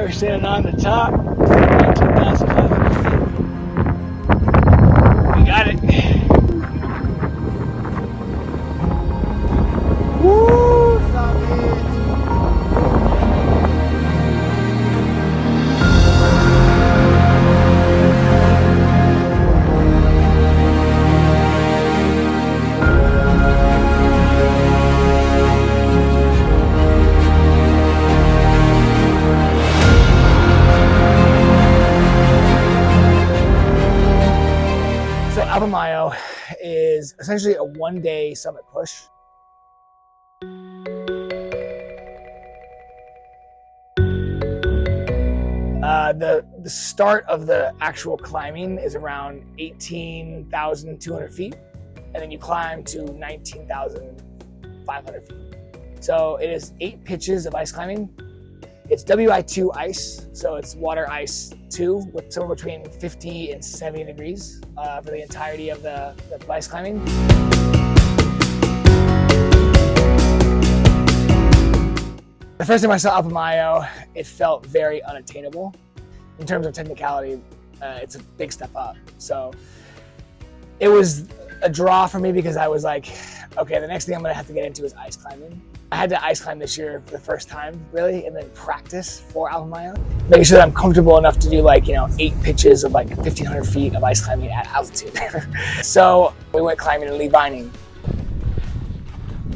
we're standing on the top, 19,500 feet. We got it. Woo! Stop it! So Alpamayo is essentially a one-day summit push. The start of the actual climbing is around 18,200 feet, and then you climb to 19,500 feet. So it is 8 pitches of ice climbing. It's WI2 ice, so it's water ice 2 with somewhere between 50 and 70 degrees for the entirety of the ice climbing. The first time I saw Alpamayo, it felt very unattainable. In terms of technicality, it's a big step up. So it was a draw for me because I was like, okay, the next thing I'm gonna have to get into is ice climbing. I had to ice climb this year for the first time, really, and then practice for Alpamayo, making sure that I'm comfortable enough to do 8 pitches of 1,500 feet of ice climbing at altitude. So we went climbing in Levining.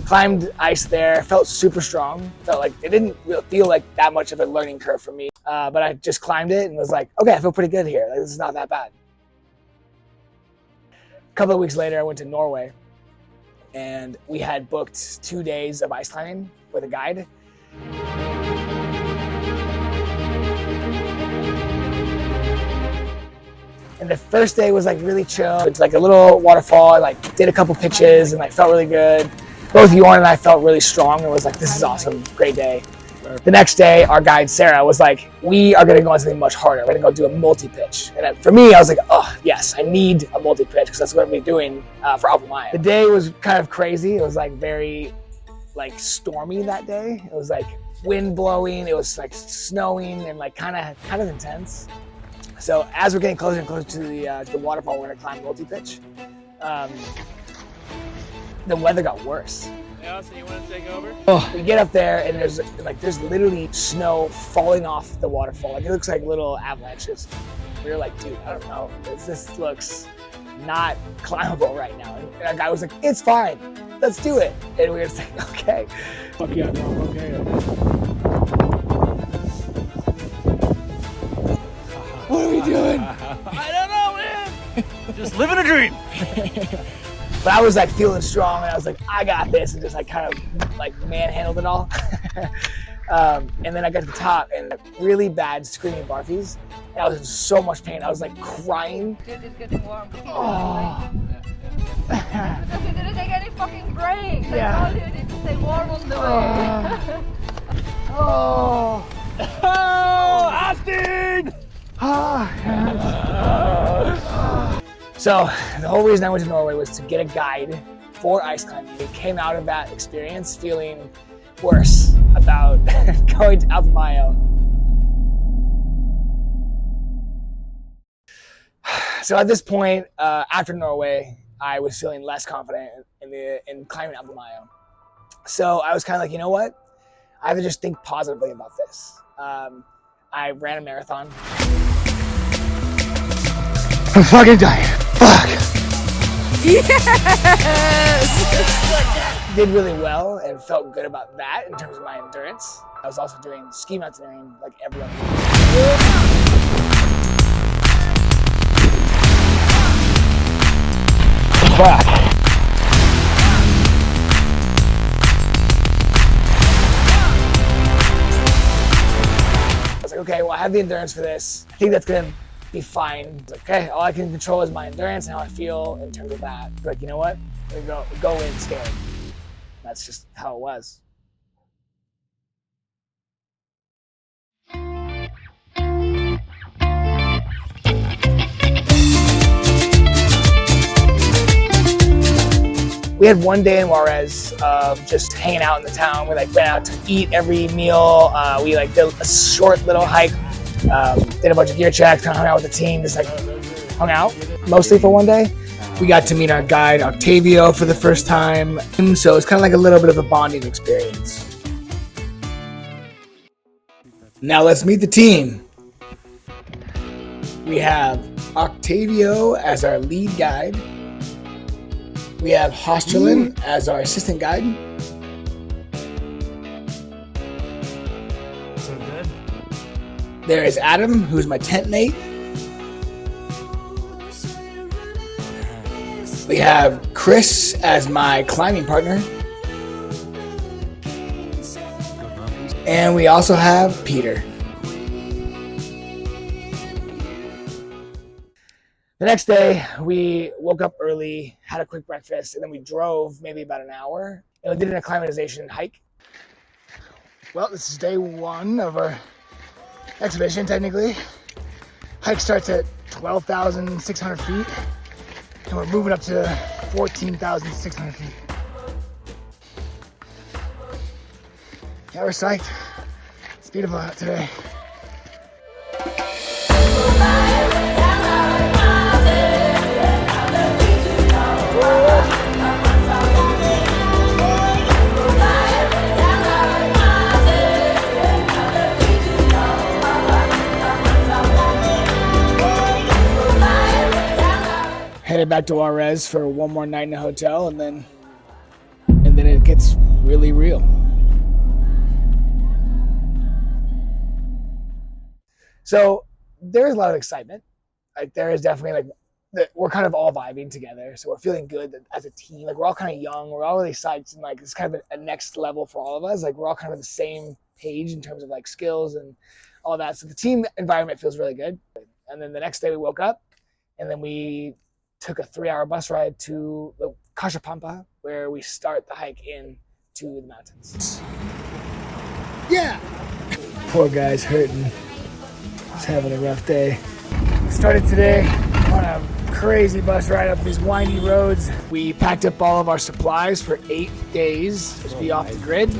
Climbed ice there, felt super strong. Felt like it didn't really feel like that much of a learning curve for me, but I just climbed it and was like, okay, I feel pretty good here. This is not that bad. A couple of weeks later, I went to Norway, and we had booked 2 days of ice climbing with a guide. And the first day was really chill. It's a little waterfall. I did a couple pitches and felt really good. Both Jorn and I felt really strong. It was this is awesome, great day. The next day, our guide Sarah was like, we are gonna go on something much harder. We're gonna go do a multi-pitch. And for me, I was like, oh yes, I need a multi-pitch because that's what I'm gonna be doing for Alpamayo. The day was kind of crazy. It was very stormy that day. It was wind blowing, it was snowing and kind of intense. So as we're getting closer and closer to the waterfall, we're gonna climb multi-pitch. The weather got worse. Yeah, so you want to take over? Oh, we get up there and there's literally snow falling off the waterfall. It looks like little avalanches. We were like, dude, I don't know. This looks not climbable right now. And our guy was like, it's fine. Let's do it. And we were just like, okay. Fuck yeah, bro. Okay. What are we doing? I don't know, man. Just living a dream. But I was feeling strong, and I was like, I got this, and just kind of manhandled it all. And then I got to the top, and really bad screaming barfies. And I was in so much pain. I was crying. Dude, it's getting warm. Oh. Because we didn't take any fucking breaks. Yeah. I told you need to stay warm on the way. Oh. Oh, Austin! So the whole reason I went to Norway was to get a guide for ice climbing. We came out of that experience feeling worse about going to Alpamayo. So at this point, after Norway, I was feeling less confident in climbing Alpamayo. So I was kind of you know what? I have to just think positively about this. I ran a marathon. I'm fucking dying. Fuck. Yes! Did really well and felt good about that in terms of my endurance. I was also doing ski mountaineering like everyone. Fuck. I was like, okay, well, I have the endurance for this. I think that's gonna be fine. Okay, all I can control is my endurance and how I feel in terms of that. But you know what? I'm gonna go in scared. That's just how it was. We had one day in Juarez of just hanging out in the town. We like went out to eat every meal. We like did a short little hike, did a bunch of gear checks, kind of hung out with the team, just like hung out mostly for one day. We got to meet our guide Octavio for the first time, so it's kind of like a little bit of a bonding experience. Now let's meet the team. We have Octavio as our lead guide. We have Hosterlin as our assistant guide. So good. There is Adam, who's my tent mate. We have Chris as my climbing partner. And we also have Peter. The next day, we woke up early, had a quick breakfast, and then we drove maybe about an hour. And we did an acclimatization hike. Well, this is day one of our expedition, technically. Hike starts at 12,600 feet, and we're moving up to 14,600 feet. Yeah, we're psyched. It's beautiful out today. Headed back to Juarez for one more night in a hotel, and then it gets really real. So there's a lot of excitement. Like there is definitely we're kind of all vibing together, so we're feeling good as a team. Like we're all kind of young, we're all really psyched, and like it's kind of a next level for all of us. Like we're all kind of on the same page in terms of like skills and all that. So the team environment feels really good. And then the next day we woke up, and then we took a 3-hour bus ride to Cachapampa, where we start the hike into the mountains. Yeah. Poor guy's hurting. He's having a rough day. Started today on a crazy bus ride up these windy roads. We packed up all of our supplies for 8 days to be off the grid.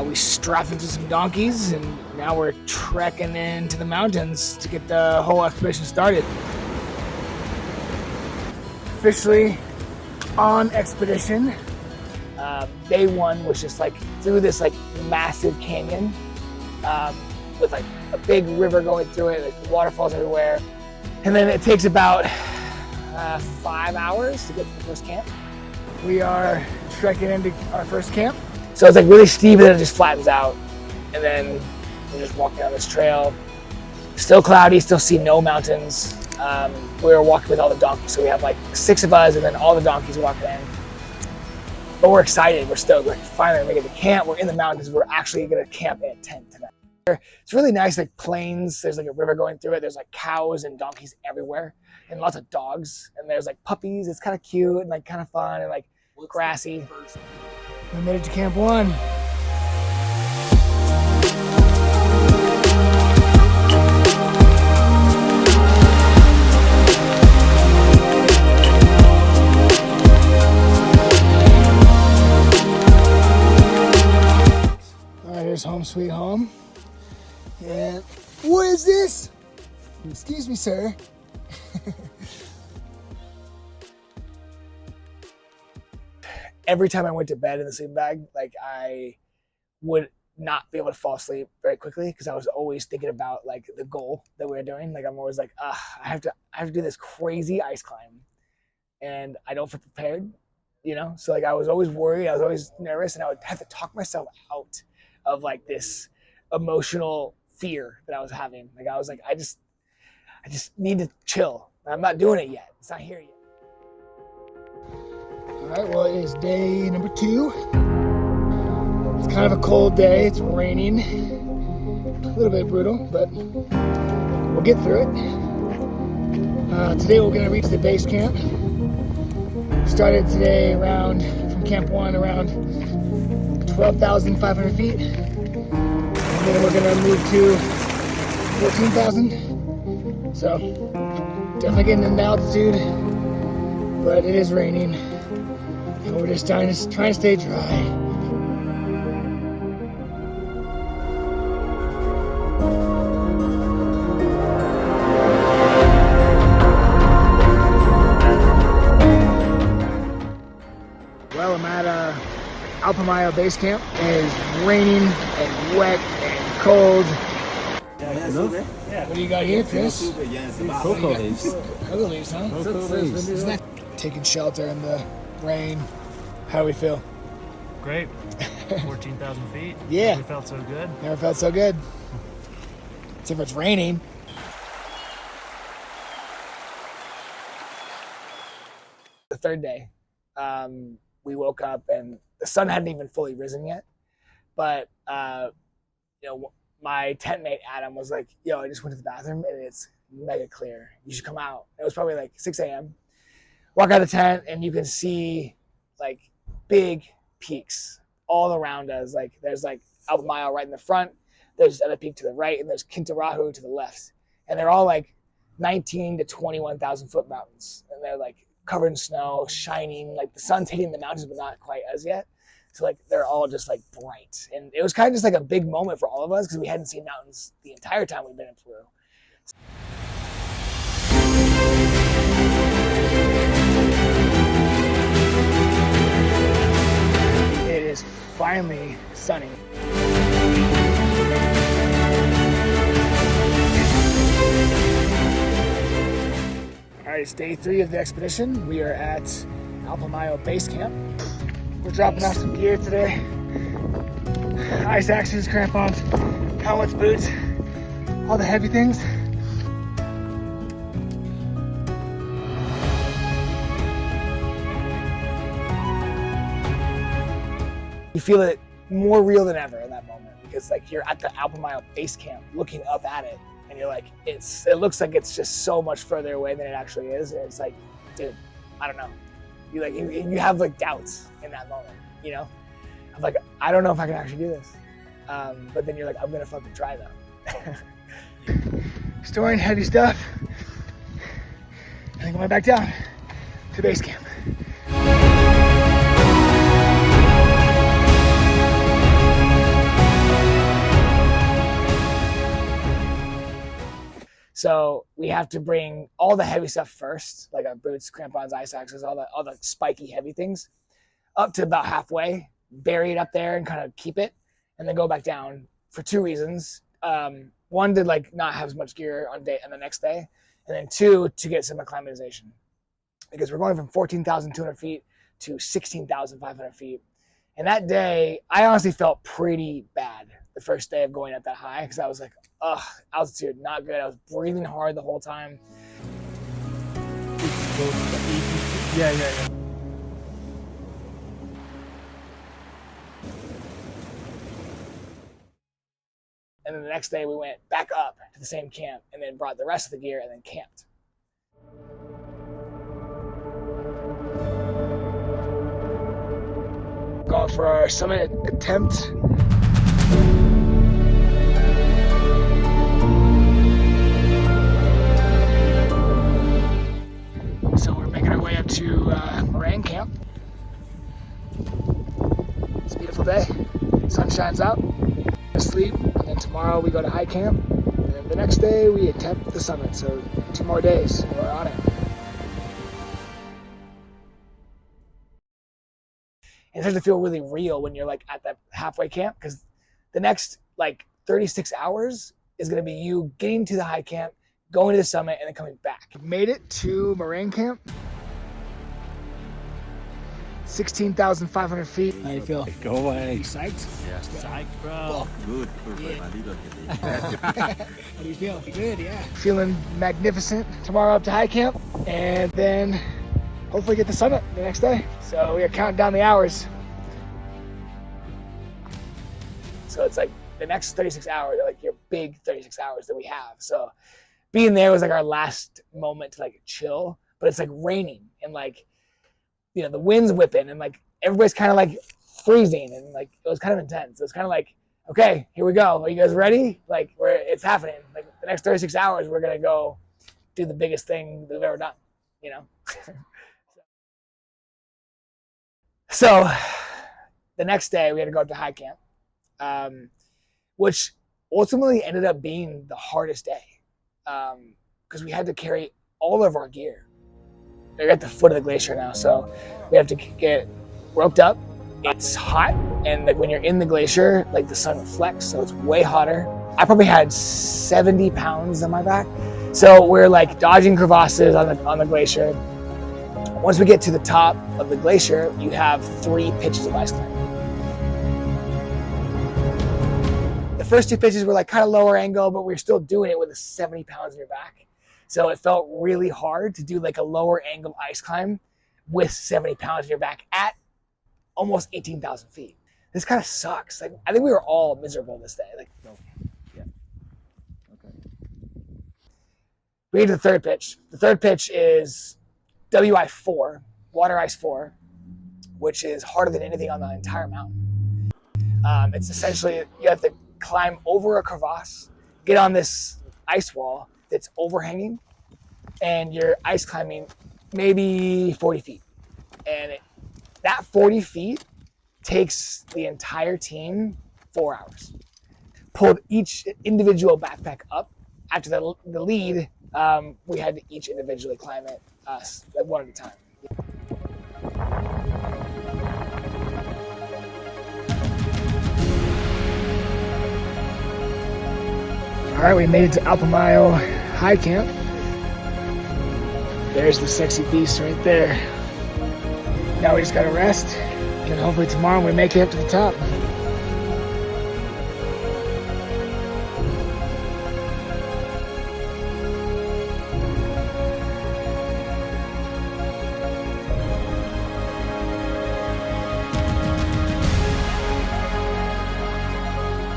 We strapped into some donkeys, and now we're trekking into the mountains to get the whole expedition started. Officially on expedition. Day one was just like through this like massive canyon with like a big river going through it, like waterfalls everywhere. And then it takes about 5 hours to get to the first camp. We are trekking into our first camp. So it's like really steep and then it just flattens out. And then we're just walking down this trail. Still cloudy, still see no mountains. We were walking with all the donkeys, so we have like 6 of us and then all the donkeys walking in. But we're excited, we're stoked, we're finally gonna get to camp, we're in the mountains, we're actually gonna camp in a tent tonight. It's really nice, like plains, there's like a river going through it, there's like cows and donkeys everywhere, and lots of dogs, and there's like puppies, it's kind of cute and like kind of fun and like grassy. We made it to Camp 1. Here's home sweet home. And what is this? Excuse me, sir. Every time I went to bed in the sleeping bag, like I would not be able to fall asleep very quickly because I was always thinking about like the goal that we were doing. Like I'm always like, I have to do this crazy ice climb, and I don't feel prepared, you know. So like I was always worried, I was always nervous, and I would have to talk myself out of like this emotional fear that I was having. Like I was like, I just need to chill. I'm not doing it yet. It's not here yet. All right, well, it is day number 2. It's kind of a cold day. It's raining. A little bit brutal, but we'll get through it. Today we're gonna reach the base camp. Started today from Camp 1 around 12,500 feet. And then we're gonna move to 14,000. So definitely getting into altitude, but it is raining. And we're just trying to stay dry. Well, I'm at Alpamayo base camp. It is raining and wet and cold. What do you got here, Chris? Cocoa leaves. Cocoa leaves, huh? Isn't that taking shelter in the rain? How do we feel? Great. 14,000 feet. Yeah. Never felt so good. Never felt so good. Except for it's raining. The third day, we woke up and the sun hadn't even fully risen yet. But, my tent mate, Adam, was like, yo, I just went to the bathroom and it's mega clear. You should come out. It was probably like 6 a.m. Walk out of the tent and you can see like big peaks all around us. Like there's like Alpamayo right in the front. There's another peak to the right and there's Quintarahu to the left. And they're all like 19 to 21,000 foot mountains. And they're like covered in snow, shining, like the sun's hitting the mountains, but not quite as yet. So like they're all just like bright. And it was kind of just like a big moment for all of us because we hadn't seen mountains the entire time we've been in Peru. It is finally sunny. All right, it's day 3 of the expedition. We are at Alpamayo base camp. We're dropping off some gear today. Ice axes, crampons, helmets, boots, all the heavy things. You feel it more real than ever in that moment because like you're at the Alpamayo base camp looking up at it and you're like, it looks like it's just so much further away than it actually is. And it's like, dude, I don't know. You have like doubts in that moment, you know? I'm like, I don't know if I can actually do this. But then you're like, I'm gonna fucking try though. Storing heavy stuff. And then going back down to base camp. So we have to bring all the heavy stuff first, like our boots, crampons, ice axes, all the spiky heavy things, up to about halfway, bury it up there and kind of keep it, and then go back down for 2 reasons. One, to like not have as much gear on the next day, and then 2, to get some acclimatization, because we're going from 14,200 feet to 16,500 feet. And that day, I honestly felt pretty bad the first day of going up that high because I was like, ugh, altitude, not good. I was breathing hard the whole time. Yeah. And then the next day we went back up to the same camp and then brought the rest of the gear and then camped. Going for our summit attempt. So we're making our way up to Moraine Camp. It's a beautiful day. Sun shines out. Sleep, and then tomorrow we go to high camp, and then the next day we attempt the summit. So 2 more days, and we're on it. It starts to feel really real when you're like at that halfway camp, because the next like 36 hours is going to be you getting to the high camp, going to the summit, and then coming back. We've made it to Moraine Camp. 16,500 feet. How do you feel? Go away. Psyched? Yeah. Psych, bro. Good. Yeah. How do you feel? Good, yeah. Feeling magnificent. Tomorrow up to high camp, and then hopefully get the summit the next day. So we are counting down the hours. So it's like the next 36 hours, like your big 36 hours that we have. So being there was like our last moment to like chill, but it's like raining and like, you know, the wind's whipping and like everybody's kind of like freezing and like it was kind of intense. It was kind of like, okay, here we go. Are you guys ready? Like it's happening. Like the next 36 hours, we're gonna go do the biggest thing that we've ever done, you know? So the next day we had to go up to high camp, which ultimately ended up being the hardest day because we had to carry all of our gear. We're at the foot of the glacier now, so we have to get roped up. It's hot, and like when you're in the glacier, like the sun reflects, so it's way hotter. I probably had 70 pounds on my back. So we're like dodging crevasses on the glacier. Once we get to the top of the glacier, you have 3 pitches of ice climbing. The first 2 pitches were like kind of lower angle, but we were still doing it with 70 pounds on your back. So it felt really hard to do like a lower angle ice climb with 70 pounds on your back at almost 18,000 feet. This kind of sucks. Like, I think we were all miserable this day. Like, Yeah. Okay. we get to the third pitch. The third pitch is WI4, water ice 4, which is harder than anything on the entire mountain. It's essentially, you have to climb over a crevasse, get on this ice wall that's overhanging, and you're ice climbing maybe 40 feet. And that 40 feet takes the entire team 4 hours. Pulled each individual backpack up. After the lead, we had to each individually climb it, one at a time. All right, we made it to Alpamayo High Camp. There's the sexy beast right there. Now we just gotta rest, and hopefully tomorrow we make it up to the top.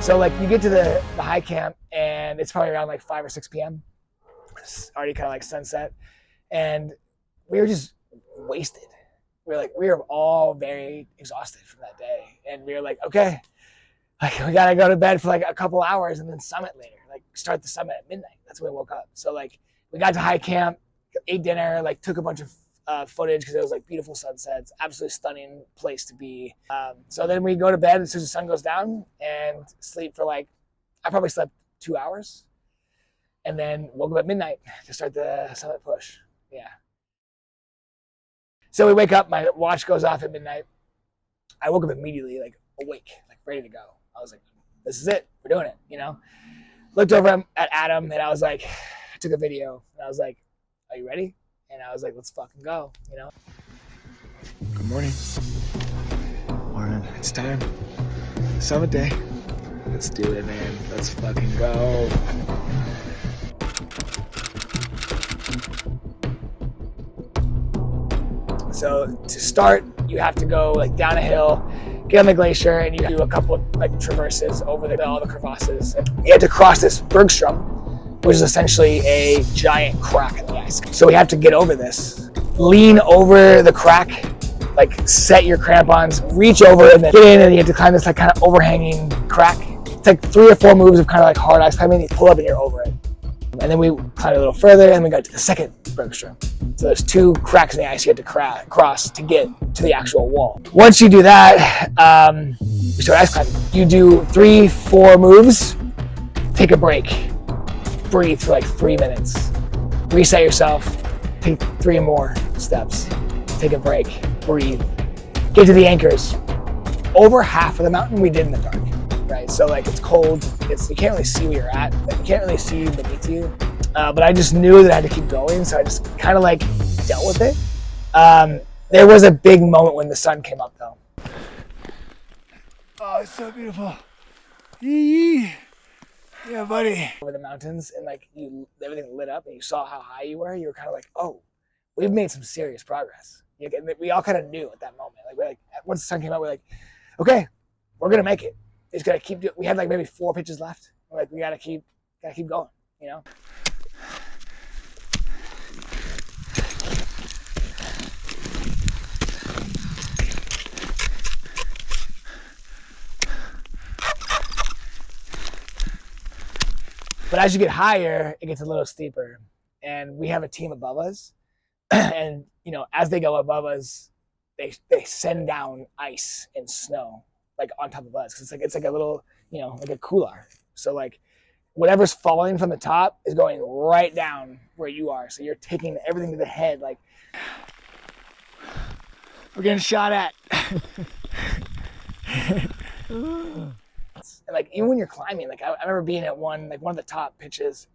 So like you get to the high camp and it's probably around like 5 or 6 p.m. It's already kind of like sunset, and we were just wasted. We were all very exhausted from that day, and we were like, okay, like we gotta go to bed for like a couple hours and then summit later. Like start the summit at midnight. That's when we woke up. So like we got to high camp, ate dinner, like took a bunch of footage because it was like beautiful sunsets, absolutely stunning place to be. So then we go to bed as soon as the sun goes down and sleep for like, I probably slept 2 hours, and then woke up at midnight to start the summit push. Yeah. So we wake up, my watch goes off at midnight. I woke up immediately, like awake, like ready to go. I was like, this is it, we're doing it, you know? Looked over at Adam and I was like, I took a video and I was like, are you ready? And I was like, let's fucking go, you know? Good morning. Morning. It's time. Summit day. Let's do it, man. Let's fucking go. So to start, you have to go like down a hill, get on the glacier, and you do a couple of like traverses over all the crevasses. You have to cross this bergstrom, which is essentially a giant crack in the ice. So we have to get over this, lean over the crack, like set your crampons, reach over, and then get in, and you have to climb this like kind of overhanging crack. It's like 3 or 4 moves of kind of like hard ice climbing. You pull up and you're over it. And then we climbed a little further, and we got to the second bergstrom. So there's 2 cracks in the ice you have to cross to get to the actual wall. Once you do that, you start ice climbing. You do 3, 4 moves, take a break. Breathe for like 3 minutes. Reset yourself. Take 3 more steps. Take a break. Breathe. Get to the anchors. Over half of the mountain we did in the dark, right? So like it's cold. You can't really see where you're at. Like, you can't really see beneath you. But I just knew that I had to keep going, so I just kind of like dealt with it. There was a big moment when the sun came up though. Oh, it's so beautiful. Yee. Yeah, buddy. Over the mountains, and like everything lit up, and you saw how high you were. You were kind of like, "Oh, we've made some serious progress." We all kind of knew at that moment. Like, once the sun came out, we're like, "Okay, we're gonna make it. We just gotta keep doing." We had like maybe 4 pitches left. We're like, we gotta keep going, you know. But as you get higher, it gets a little steeper. And we have a team above us. And, you know, as they go above us, they send down ice and snow like on top of us. It's like a little, like a cooler. So like whatever's falling from the top is going right down where you are. So you're taking everything to the head. Like we're getting shot at. And like even when you're climbing, like I remember being at one of the top pitches,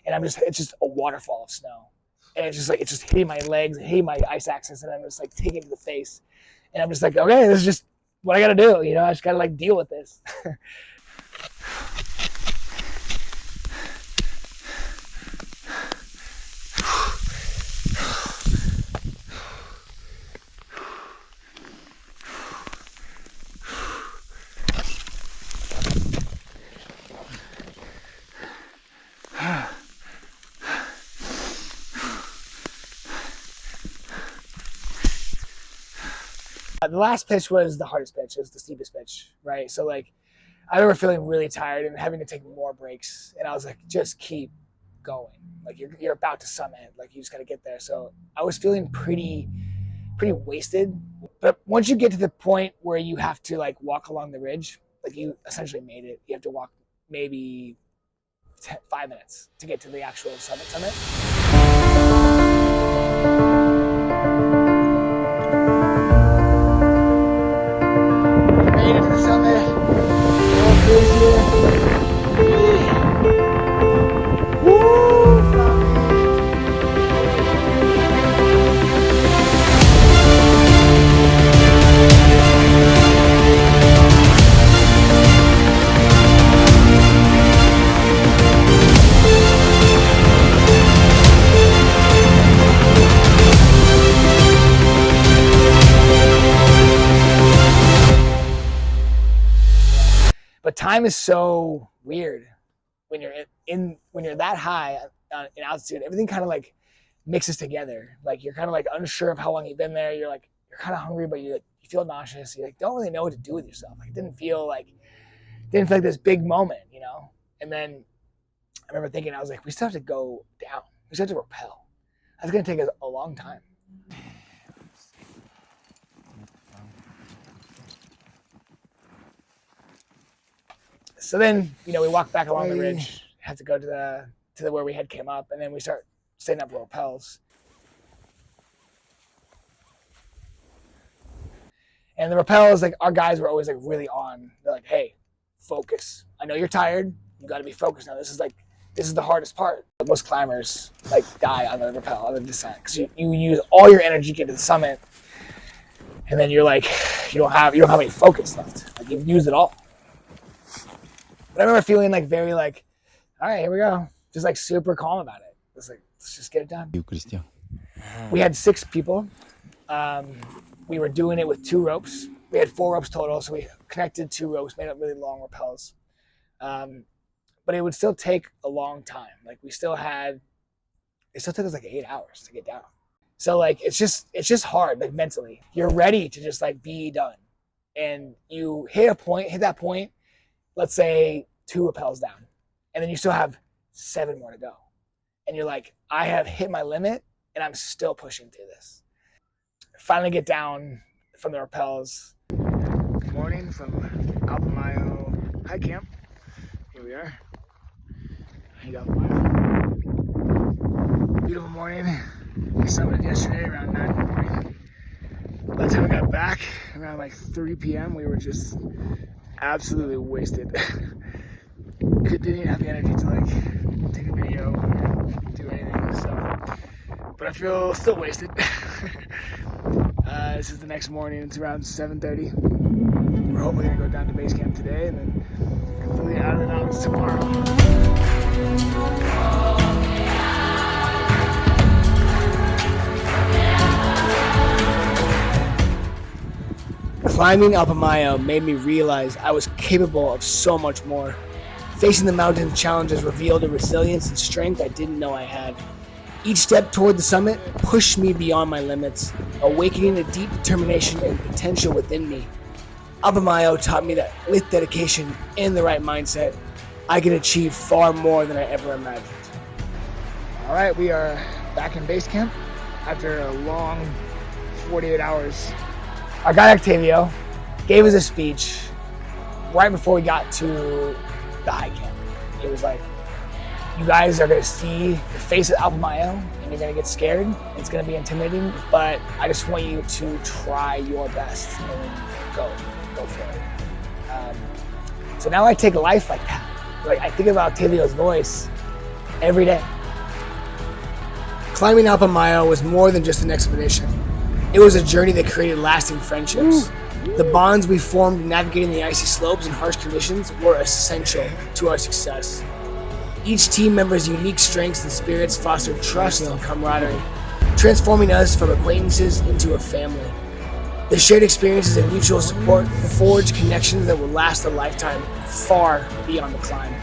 and it's just a waterfall of snow, and it's just hitting my legs, hitting my ice axis, and I'm just like taking it to the face, and I'm just like, okay, this is just what I gotta do, I just gotta like deal with this. The last pitch was the hardest pitch. It was the steepest pitch, right? So like, I remember feeling really tired and having to take more breaks. And I was like, just keep going. Like you're about to summit. Like you just got to get there. So I was feeling pretty wasted. But once you get to the point where you have to like walk along the ridge, like you essentially made it. You have to walk maybe 5 minutes to get to the actual summit. Made it to the summit. All crazy. Woo! But time is so weird when you're when you're that high in altitude. Everything kind of like mixes together. Like you're kind of like unsure of how long you've been there. You're kind of hungry, but you feel nauseous. You like don't really know what to do with yourself. Like it didn't feel like this big moment, And then I remember thinking, I was like, we still have to go down. We still have to rappel. That's gonna take us a long time. So then, we walk back along the ridge, had to go to the where we had came up, and then we start setting up rappels. And the rappels, like our guys were always like really on. They're like, hey, focus. I know you're tired. You got to be focused now. This is the hardest part. Most climbers like die on the rappel, on the descent, because you use all your energy to get to the summit, and then you're like, you don't have any focus left. Like you've used it all. But I remember feeling like very like, all right, here we go. Just like super calm about it. It's like, let's just get it done. You, Christian. We had 6 people. We were doing it with 2 ropes. We had 4 ropes total, so we connected 2 ropes, made up really long rappels. But it would still take a long time. Like it still took us like 8 hours to get down. So like, it's just hard, like mentally. You're ready to just like be done. And you hit that point, let's say 2 rappels down, and then you still have 7 more to go. And you're like, I have hit my limit and I'm still pushing through this. Finally get down from the rappels. Good morning from Alpamayo High Camp. Here we are. Hey, Alpamayo. Beautiful morning. We summited yesterday around 9 in the morning. By the time we got back, around like 3 p.m., we were just absolutely wasted. Didn't have the energy to like take a video or do anything. So, but I feel still wasted. This is the next morning. It's around 7:30. We're hopefully gonna go down to base camp today and then completely out of the mountains tomorrow. Climbing Alpamayo made me realize I was capable of so much more. Facing the mountain challenges revealed a resilience and strength I didn't know I had. Each step toward the summit pushed me beyond my limits, awakening a deep determination and potential within me. Alpamayo taught me that with dedication and the right mindset, I can achieve far more than I ever imagined. All right, we are back in base camp after a long 48 hours our guy Octavio gave us a speech right before we got to the high camp. It was like, you guys are going to see the face of Alpamayo and you're going to get scared. It's going to be intimidating, but I just want you to try your best and go for it. So now I take life like that. Like, I think about Octavio's voice every day. Climbing Alpamayo was more than just an expedition. It was a journey that created lasting friendships. The bonds we formed navigating the icy slopes and harsh conditions were essential to our success. Each team member's unique strengths and spirits fostered trust and camaraderie, transforming us from acquaintances into a family. The shared experiences and mutual support forged connections that will last a lifetime, far beyond the climb.